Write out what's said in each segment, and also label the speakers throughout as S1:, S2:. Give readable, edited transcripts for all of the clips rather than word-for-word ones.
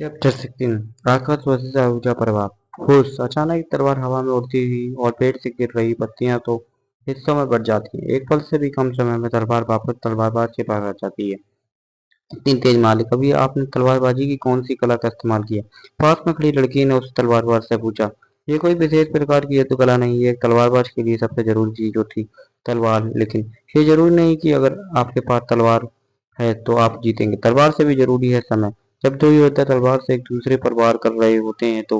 S1: Chapter 16 आकाश versus ऊर्जा प्रभाव। हुश अचानक तलवार हवा में उड़ती हुई और पेड़ से गिर रही पत्तियां तो हिस्सों में बट जाती हैं। एक पल से भी कम समय में तलवार वापस तलवारबाज के पास आ जाती है। इतनी तेज मालिक, अभी आपने तलवारबाजी की कौन सी कला का इस्तेमाल किया? पास में खड़ी लड़की ने उस तलवारबाज से पूछा। ये कोई विशेष प्रकार की युद्ध कला नहीं है। तलवारबाज के लिए सबसे जरूरी चीज जो थी तलवार, लेकिन ये जरूरी नहीं कि अगर आपके पास तलवार है तो आप जीतेंगे। तलवार से भी जरूरी है समय। जब दो योद्धा तलवार से एक दूसरे पर वार कर रहे होते हैं तो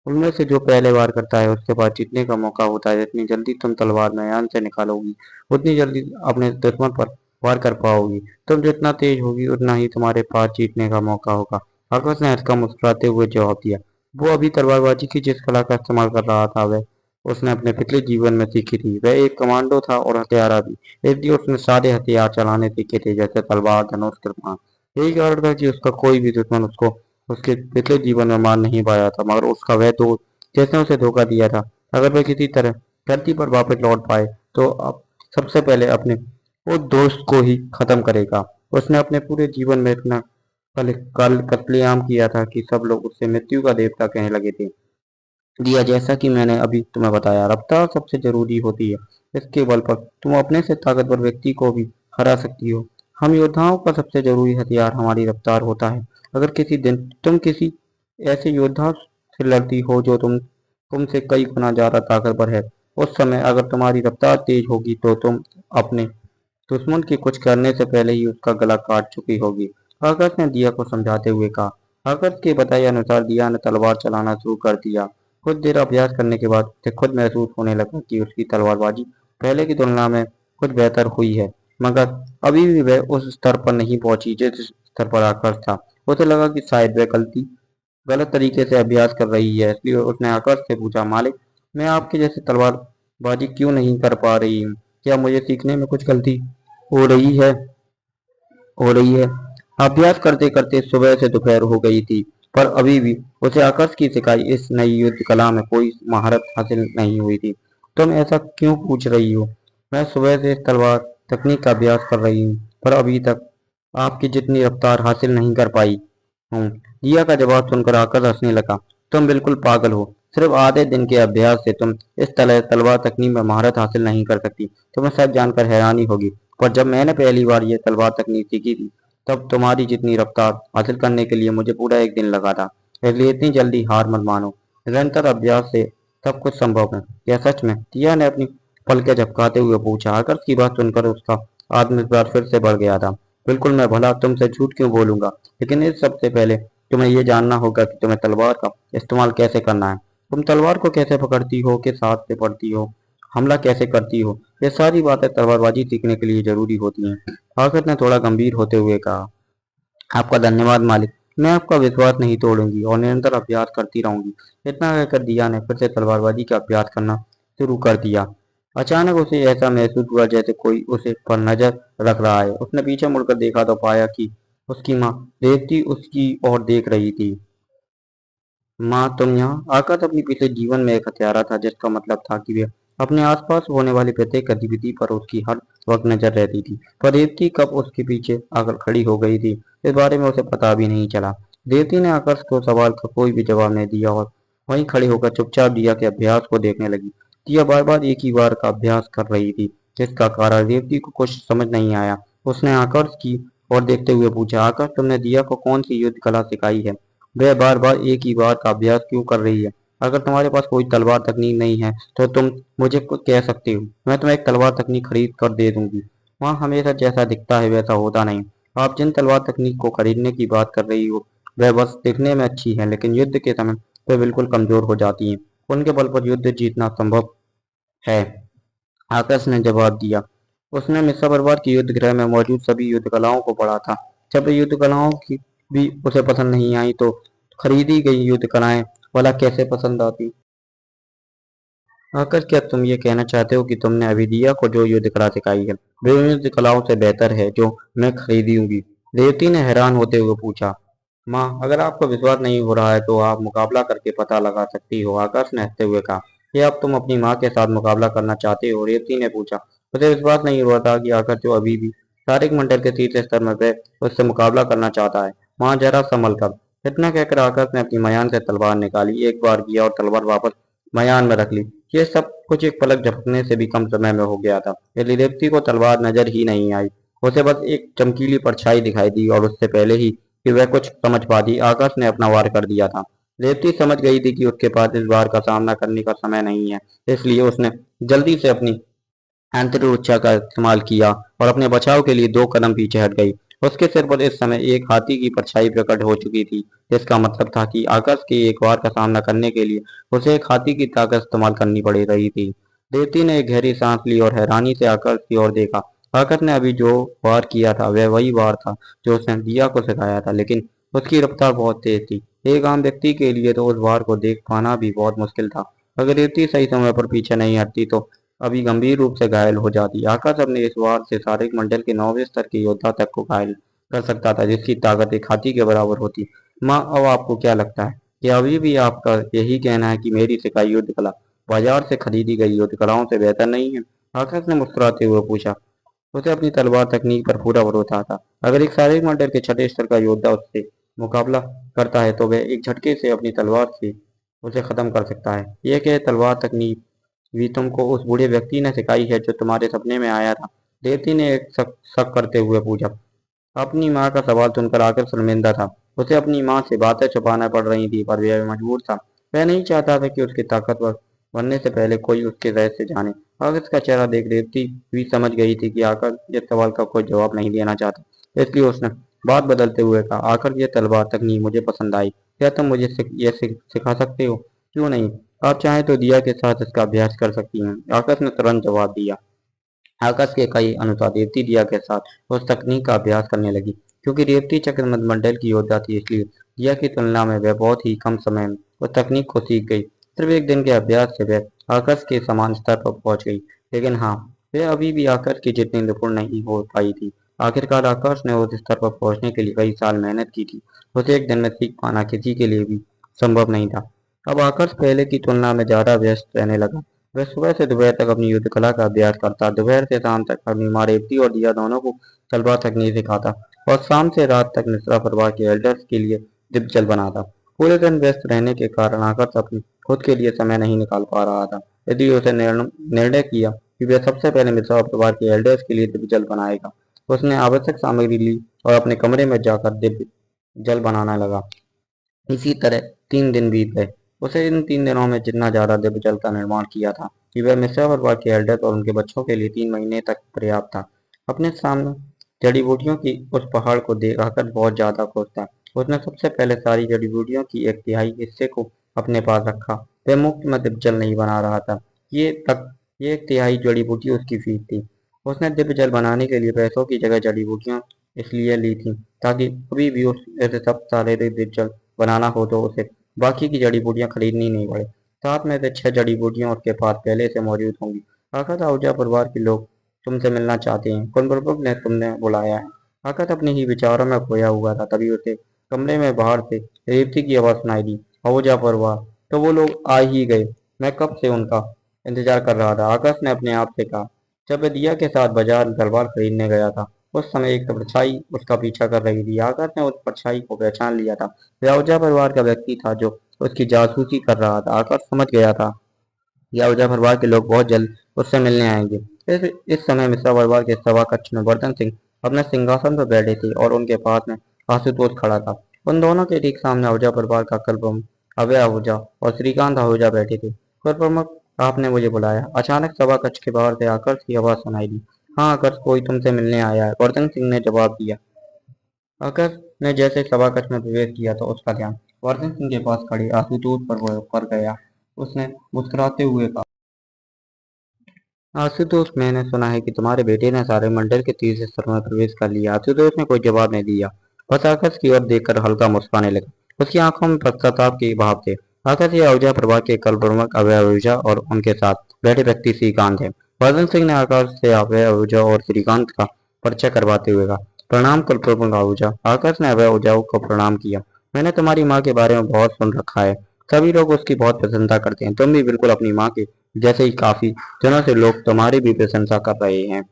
S1: उनमें से जो पहले वार करता है उसके पास जीतने का मौका होता है। जितनी जल्दी तुम तलवार मैदान से निकालोगी उतनी जल्दी अपने दुश्मन पर वार कर पाओगी। तुम जितना तेज होगी उतना ही तुम्हारे पास जीतने का मौका होगा। आकाश ने हल्का मुस्कुराते हुए जवाब दिया। वो अभी तलवारबाजी की जिस कला का इस्तेमाल कर रहा था वह उसने अपने पिछले जीवन में सीखी थी। वह एक कमांडो था और हत्यारा भी, इसलिए उसने सादे हथियार चलाने सीखे थे, जैसे तलवार, धनुष, कृपाण। यही कारण था कि उसका कोई भी दुश्मन उसको उसके पिछले जीवन में मार नहीं पाया था। मगर उसका वह दोस्त जिसने उसे धोखा दिया था, अगर वह किसी तरह धरती पर वापस लौट पाए तो अब सबसे पहले अपने उस दोस्त को ही खत्म करेगा। उसने अपने पूरे जीवन में इतना कल कत्लेआम किया था कि सब लोग उससे मृत्यु का देवता कहने लगे थे। दिया, जैसा कि मैंने अभी तुम्हें बताया, रफ्तार सबसे जरूरी होती है। इसके बल पर तुम अपने से ताकतवर व्यक्ति को भी हरा सकती हो। हम योद्धाओं का सबसे जरूरी हथियार हमारी रफ्तार होता है। अगर किसी दिन तुम किसी ऐसे योद्धा से लड़ती हो जो तुमसे कई गुना ज्यादा ताकतवर है, उस समय अगर तुम्हारी रफ्तार तेज होगी तो तुम अपने दुश्मन के कुछ करने से पहले ही उसका गला काट चुकी होगी। आकाश ने दिया को समझाते हुए कहा। आकाश के बताए अनुसार दिया ने तलवार चलाना शुरू कर दिया। कुछ देर अभ्यास करने के बाद उसे खुद महसूस होने लगा कि उसकी तलवारबाजी पहले की तुलना में कुछ बेहतर हुई है, मगर अभी भी वह उस स्तर पर नहीं पहुंची जिस स्तर पर आकाश था। उसे लगा कि शायद वह गलत तरीके से अभ्यास कर रही है, इसलिए उसने आकाश से पूछा, मालिक, मैं आपके जैसे तलवारबाजी क्यों नहीं कर पा रही हूँ? क्या मुझे सीखने में कुछ गलती हो रही है हो रही है? अभ्यास करते करते सुबह से दोपहर हो गई थी, पर अभी भी उसे आकाश की सिखाई इस नई युद्ध कला में कोई महारत हासिल नहीं हुई थी। तुम ऐसा क्यों पूछ रही हो? मैं सुबह से इस तलवार तकनीक का अभ्यास कर रही हूँ, पर अभी तक आपकी जितनी रफ्तार हासिल नहीं कर पाई हूँ। जिया का जवाब सुनकर आकाश हंसने लगा। तुम बिल्कुल पागल हो। सिर्फ आधे दिन के अभ्यास से तुम इस तलवार तकनीक में महारत हासिल नहीं कर सकती। तुम्हें सब जानकर हैरानी होगी, पर जब मैंने पहली बार यह तलवार तकनीक सीखी थी तब तुम्हारी जितनी रफ्तार हासिल करने के लिए मुझे पूरा एक दिन लगा था। इसलिए इतनी जल्दी हार मत मानो। निरंतर अभ्यास से सब कुछ संभव है। यह सच में? टिया ने अपनी पलकें झपकाते हुए पूछा। आकाश की बात सुनकर उसका आत्मविश्वास फिर से बढ़ गया था। बिल्कुल, मैं भला तुमसे झूठ क्यों बोलूंगा, लेकिन इस सबसे पहले तुम्हें यह जानना होगा कि तुम्हें तलवार का इस्तेमाल कैसे करना है। तुम तलवार को कैसे पकड़ती हो, किस हाथ से पकड़ती हो, हमला कैसे करती हो, ये सारी बातें तलवारबाजी सीखने के लिए जरूरी होती हैं। आखिर ने थोड़ा गंभीर होते हुए कहा। आपका धन्यवाद मालिक। मैं आपका विश्वास नहीं तोड़ूंगी और निरंतर अभ्यास करती रहूंगी। इतना कहकर दिया ने फिर से तलवारबाजी का अभ्यास करना शुरू कर दिया। अचानक उसे ऐसा महसूस हुआ जैसे कोई उसे पर नजर रख रहा है। उसने पीछे मुड़कर देखा तो पाया कि उसकी माँ रेवती उसकी ओर देख रही थी। माँ, तुम यहाँ? आकाश अपनी पिछले जीवन में एक हत्यारा था, जिसका मतलब था कि वह अपने आसपास होने वाली प्रत्येक गतिविधि पर उसकी हर वक्त नजर रहती थी। पर रेवती कब उसके पीछे आकर खड़ी हो गई थी, इस बारे में उसे पता भी नहीं चला। रेवती ने आकाश को सवाल का कोई भी जवाब नहीं दिया और वहीं खड़ी होकर चुपचाप दिया के अभ्यास को देखने लगी। दिया बार बार एक ही बार का अभ्यास कर रही थी, जिसका कारण रेवती को कुछ समझ नहीं आया। उसने आकाश की ओर देखते हुए पूछा, आकाश, तुमने दिया को कौन सी युद्ध कला सिखाई है? वह बार बार एक ही बार का अभ्यास क्यों कर रही है? अगर तुम्हारे पास कोई तलवार तकनीक नहीं है तो तुम मुझे कह सकती हो। मैं तुम्हें एक तलवार तकनीक खरीद कर दे दूंगी। वहाँ हमेशा जैसा दिखता है वैसा होता नहीं। आप जिन तलवार तकनीक को खरीदने की बात कर रही हो वह बस दिखने में अच्छी है, लेकिन युद्ध के समय वे बिल्कुल कमजोर हो जाती हैं। उनके बल पर युद्ध जीतना संभव है, आकाश ने जवाब दिया। उसने मिर्जा परिवार के युद्ध गृह में मौजूद सभी युद्ध कलाओं को पढ़ा था। जब युद्ध कलाओं की भी उसे पसंद नहीं आई तो खरीदी गई युद्ध कलाएं भला कैसे पसंद आती? आकर क्या तुम ये कहना चाहते हो कि तुमने अभी दिया को जो युद्ध कला सिखाई है वे उन युद्ध कलाओं से बेहतर है जो मैं खरीदूंगी? रेवती ने हैरान होते हुए पूछा। माँ, अगर आपको विश्वास नहीं हो रहा है तो आप मुकाबला करके पता लगा सकती हो, आकाश ने हंसते हुए कहा। क्या अब तुम अपनी माँ के साथ मुकाबला करना चाहते हो? रेवती ने पूछा। उसे विश्वास नहीं हो रहा था कि आकाश जो अभी भी तारिक मंडल के तीसरे स्तर में वह उससे मुकाबला करना चाहता है। माँ, जरा संभल कर। इतना कहकर आकाश ने अपनी मयान से तलवार निकाली, एक बार किया और तलवार वापस मयान में रख ली। ये सब कुछ एक पलक झपकने से भी कम समय में हो गया था। यदि रेवती को तलवार नजर ही नहीं आई, उसे बस एक चमकीली परछाई दिखाई दी और उससे पहले ही कि वह कुछ समझ पाती, आकाश ने अपना वार कर दिया था। रेवती समझ गई थी कि उसके पास इस वार का सामना करने का समय नहीं है, इसलिए उसने जल्दी से अपनी आंतरिक ऊर्जा का इस्तेमाल किया और अपने बचाव के लिए 2 कदम पीछे हट गई। उसके सिर पर इस समय एक हाथी की परछाई प्रकट हो चुकी थी, जिसका मतलब था कि आकाश के एक वार का सामना करने के लिए उसे एक हाथी की ताकत इस्तेमाल करनी पड़ रही थी। देवती ने एक गहरी सांस ली और हैरानी से आकाश की ओर देखा। आकाश ने अभी जो वार किया था वह वही वार था जो उसने दिया को सिखाया था, लेकिन उसकी रफ्तार बहुत तेज थी। एक आम व्यक्ति के लिए तो उस वार को देख पाना भी बहुत मुश्किल था। अगर देवती सही समय पर पीछे नहीं हटती तो अभी गंभीर रूप से घायल हो जाती। आकाश अपने इस वार से शारीरिक मंडल के 9वें स्तर के योद्धा तक को घायल कर सकता था, जिसकी ताकत एक हाथी के बराबर होती। माँ, अब आपको क्या लगता है कि अभी भी आपका यही कहना है कि मेरी सिखाई युद्ध कला बाजार से खरीदी गई युद्ध कलाओं से बेहतर नहीं है? आकाश ने मुस्कुराते हुए पूछा। उसे अपनी तलवार तकनीक पर पूरा भरोसा था। अगर एक शारीरिक मंडल के 6ठे स्तर का योद्धा उससे मुकाबला करता है तो वह एक झटके से अपनी तलवार से उसे खत्म कर सकता है। यह कह तलवार तकनीक भी तुमको उस बूढ़े व्यक्ति ने सिखाई है जो तुम्हारे सपने में आया था? देवती ने एक शक शक करते हुए पूछा। अपनी माँ का सवाल सुनकर आकर शर्मिंदा था। उसे अपनी माँ से बातें छुपाना पड़ रही थी, पर वह मजबूर था। वह नहीं चाहता था कि उसके ताकतवर बनने से पहले कोई उसके रहस्य जाने। आकाश का चेहरा देख रेवती भी समझ गई थी कि आकर इस सवाल का कोई जवाब नहीं देना चाहता, इसलिए उसने बात बदलते हुए कहा, आकर ये तलवार तकनीक मुझे पसंद आई। क्या तुम मुझे सिखा सकते हो? क्यों नहीं, आप चाहें तो दिया के साथ इसका अभ्यास कर सकती हैं। आकाश ने तुरंत जवाब दिया। आकाश के कई अनुसार रेवती दिया के साथ उस तकनीक का अभ्यास करने लगी। क्योंकि रेवती चक्रमत मंडल की योद्धा थी, इसलिए दिया की तुलना में वह बहुत ही कम समय में उस तकनीक को सीख गई। सिर्फ एक दिन के अभ्यास से वह आकाश के समान स्तर पर पहुंच गई, लेकिन हाँ, वह अभी भी आकाश की जितनी निपुण नहीं हो पाई थी। आखिरकार आकाश ने उस स्तर पर पहुंचने के लिए कई साल मेहनत की थी। उसे एक दिन में सीख पाना किसी के लिए भी संभव नहीं था। अब आकाश पहले की तुलना में ज्यादा व्यस्त रहने लगा। वह सुबह से दोपहर तक अपनी युद्ध कला का अभ्यास करता, दोपहर से शाम तक अपनी माँ रेवती और दिया दोनों को तलवार तकनीक सिखाता और शाम से रात तक मिश्रा परिवार के एल्डर्स के लिए दिग्गज बनाता। पूरे दिन व्यस्त रहने के कारण आकाश अपनी खुद के लिए समय नहीं निकाल पा रहा था। यदि उसे निर्णय किया कि वह सबसे पहले मिश्रा परिवार के एल्डर्स के लिए दिव्य जल बनाएगा। उसने आवश्यक सामग्री ली और अपने कमरे में जाकर दिव्य जल बनाने लगा। इसी तरह 3 दिन बीत गए। उसे इन 3 दिनों में जितना ज्यादा दिव्य जल का निर्माण किया था कि वह मिश्रा परिवार के एल्डर्स और उनके बच्चों के लिए 3 महीने तक पर्याप्त था। अपने सामने जड़ी बूटियों की उस पहाड़ को देखकर बहुत ज्यादा खुश था। उसने सबसे पहले सारी जड़ी बूटियों की 1/3 हिस्से को अपने पास रखा। वह मुफ्त में दिव्य जल नहीं बना रहा था। ये 1/3 जड़ी बूटी उसकी फीस थी। उसने दिव्य जल बनाने के लिए पैसों की जगह जड़ी बूटियां इसलिए ली थी ताकि कभी भी उस ऐसे सब सारे दिव्य जल बनाना हो तो उसे बाकी की जड़ी बूटियां खरीदनी नहीं पड़े। 7 में से 6 जड़ी बूटियां उसके पास पहले से मौजूद होंगी। आकाश आहूजा परिवार के लोग तुमसे मिलना चाहते हैं। कौन प्रमुख ने तुमने बुलाया है? आकाश अपने ही विचारों में खोया हुआ था, तभी उसे कमरे में बाहर से रेवती की आवाज सुनाई दी। आहूजा परिवार, तो वो लोग आ ही गए। मैं कब से उनका इंतजार कर रहा था, आकाश ने अपने आप से कहा। जब वह दिया के साथ बाजार तलवार खरीदने गया था, उस समय एक परछाई उसका पीछा कर रही थी। आकाश ने उस परछाई को पहचान लिया था। वह आहूजा परिवार का व्यक्ति था जो उसकी जासूसी कर रहा था। आकाश समझ गया था कि आहूजा परिवार के लोग बहुत जल्द उससे मिलने आएंगे। इस समय मिश्रा परिवार के सभा कक्ष में वर्धन सिंह अपने सिंहासन पर बैठे थे और उनके पास में आशुतोष खड़ा था। उन दोनों के ठीक सामने आहूजा परिवार का कल प्रमुख अभय आहूजा और श्रीकांत आहूजा बैठे थे। कुल प्रमुख, आपने मुझे बुलाया? अचानक सभा कक्ष के बाहर से आकर्ष की आवाज सुनाई दी। हाँ आकर्ष, कोई तुमसे मिलने आया है, वर्धन सिंह ने जवाब दिया। आकर्ष ने जैसे सभा कक्ष में प्रवेश किया तो उसका ध्यान वर्धन सिंह के पास खड़े आशुतोष पर गया। उसने मुस्कुराते हुए कहा, आशुतोष, मैंने सुना है कि तुम्हारे बेटे ने सारे मंडल के 30 स्तर में प्रवेश कर लिया। आशुतोष ने कोई जवाब नहीं दिया, बस आकाश की ओर देखकर हल्का मुस्कुराने लगा। उसकी आंखों में पश्चाताप के भाव थे। आकाश ये आहूजा प्रभा के कल प्रमुख अभय आहूजा और उनके साथ बैठे व्यक्ति श्रीकांत है। वर्धन सिंह ने आकाश से अभय आहूजा और श्रीकांत का परिचय करवाते हुए कहा, प्रणाम कुल प्रमुख आहूजा। आकाश ने अभय आहूजा को प्रणाम किया। मैंने तुम्हारी माँ के बारे में बहुत सुन रखा है। सभी लोग उसकी बहुत प्रशंसा करते हैं। तुम भी बिल्कुल अपनी माँ के जैसे ही, काफी दिनों से लोग तुम्हारी भी प्रशंसा कर रहे हैं।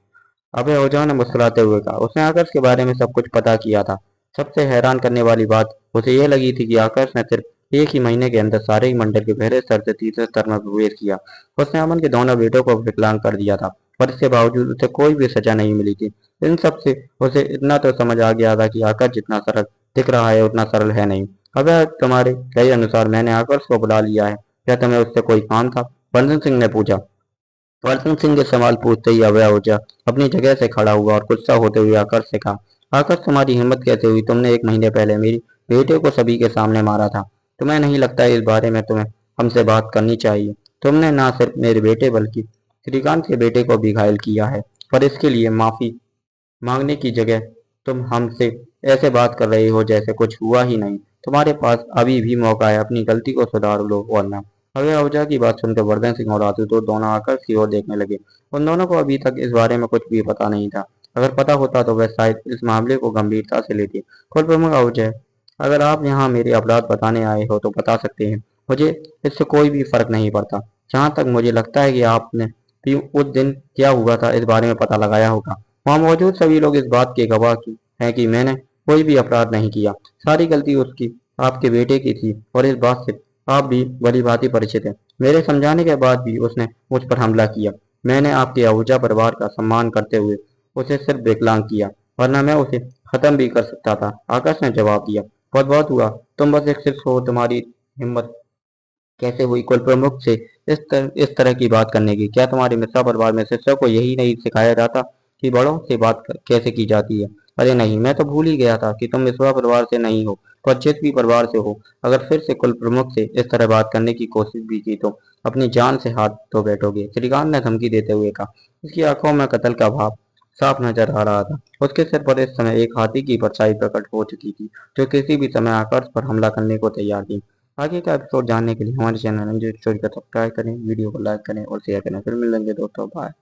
S1: अभय ओझा ने मुस्कुराते हुए कहा। उसने आकाश के बारे में सब कुछ पता किया था। सबसे हैरान करने वाली बात उसे यह लगी थी कि आकाश ने सिर्फ एक ही महीने के अंदर सारे ही मंडल के पहले स्तर से तीसरे स्तर में प्रवेश किया। उसने अमन के दोनों बेटों को विकलांग कर दिया था, पर इसके बावजूद उसे कोई भी सजा नहीं मिली थी। इन सब से उसे इतना तो समझ आ गया था कि आकाश जितना सरल दिख रहा है उतना सरल है नहीं। अब तुम्हारे कहे अनुसार मैंने आकाश को बुला लिया है, क्या तुम्हें उससे कोई काम था? बंधन सिंह ने पूछा। बंधन सिंह के सवाल पूछते ही अभय ओझा अपनी जगह से खड़ा हुआ और गुस्सा होते हुए आकाश से कहा, आकाश तुम्हारी हिम्मत कैसे हुई? तुमने एक महीने पहले मेरी बेटे को सभी के सामने मारा था। तुम्हें नहीं लगता इस बारे में तुम्हें हमसे बात करनी चाहिए? तुमने ना सिर्फ मेरे बेटे बल्कि श्रीकांत के बेटे को भी घायल किया है, पर इसके लिए माफी मांगने की जगह तुम हमसे ऐसे बात कर रहे हो जैसे कुछ हुआ ही नहीं। तुम्हारे पास अभी भी मौका है, अपनी गलती को सुधार लो वरना। अभय ओझा की बात सुनकर वर्धन सिंह और आशुतोष दोनों आकाश की ओर देखने लगे। उन दोनों को अभी तक इस बारे में कुछ भी पता नहीं था। अगर पता होता तो वह शायद इस मामले को गंभीरता से लेते। कुल प्रमुख ओझा, अगर आप यहाँ मेरे अपराध बताने आए हो तो बता सकते हैं, मुझे इससे कोई भी फर्क नहीं पड़ता। जहाँ तक मुझे लगता है कि आपने भी उस दिन क्या हुआ था इस बारे में पता लगाया होगा। वहाँ मौजूद सभी लोग इस बात के गवाह हैं कि मैंने कोई भी अपराध नहीं किया। सारी गलती उसकी आपके बेटे की थी और इस बात से आप भी भली भांति परिचित हैं। मेरे समझाने के बाद भी उसने मुझ पर हमला किया। मैंने आपके आहूजा परिवार का सम्मान करते हुए उसे सिर्फ विकलांग किया, वरना मैं उसे खत्म भी कर सकता था। आकाश ने जवाब दिया, बहुत बहुत हुआ, तुम बस एक शिष्य हो, तुम्हारी हिम्मत कैसे हुई कुल प्रमुख से इस तरह की बात करने की? क्या तुम्हारे मिश्रा परिवार में शिष्यों को यही नहीं सिखाया जाता कि बड़ों से बात कैसे की जाती है? अरे नहीं, मैं तो भूल ही गया था कि तुम मिश्रा परिवार से नहीं हो, पर जिस भी परिवार से हो, अगर फिर से कुल प्रमुख से इस तरह बात करने की कोशिश भी की तो अपनी जान से हाथ धो बैठोगे। श्रीकांत ने धमकी देते हुए कहा। उसकी आंखों में कत्ल का भाव साफ नजर आ रहा था। उसके सिर पर इस समय एक हाथी की परछाई प्रकट हो चुकी थी, जो किसी भी समय आकाश पर हमला करने को तैयार थी। आगे का एपिसोड जानने के लिए हमारे चैनल एनजे स्टोरी का सब्सक्राइब करें, वीडियो को लाइक करें और शेयर करें। फिर मिलेंगे दोस्तों, बाय।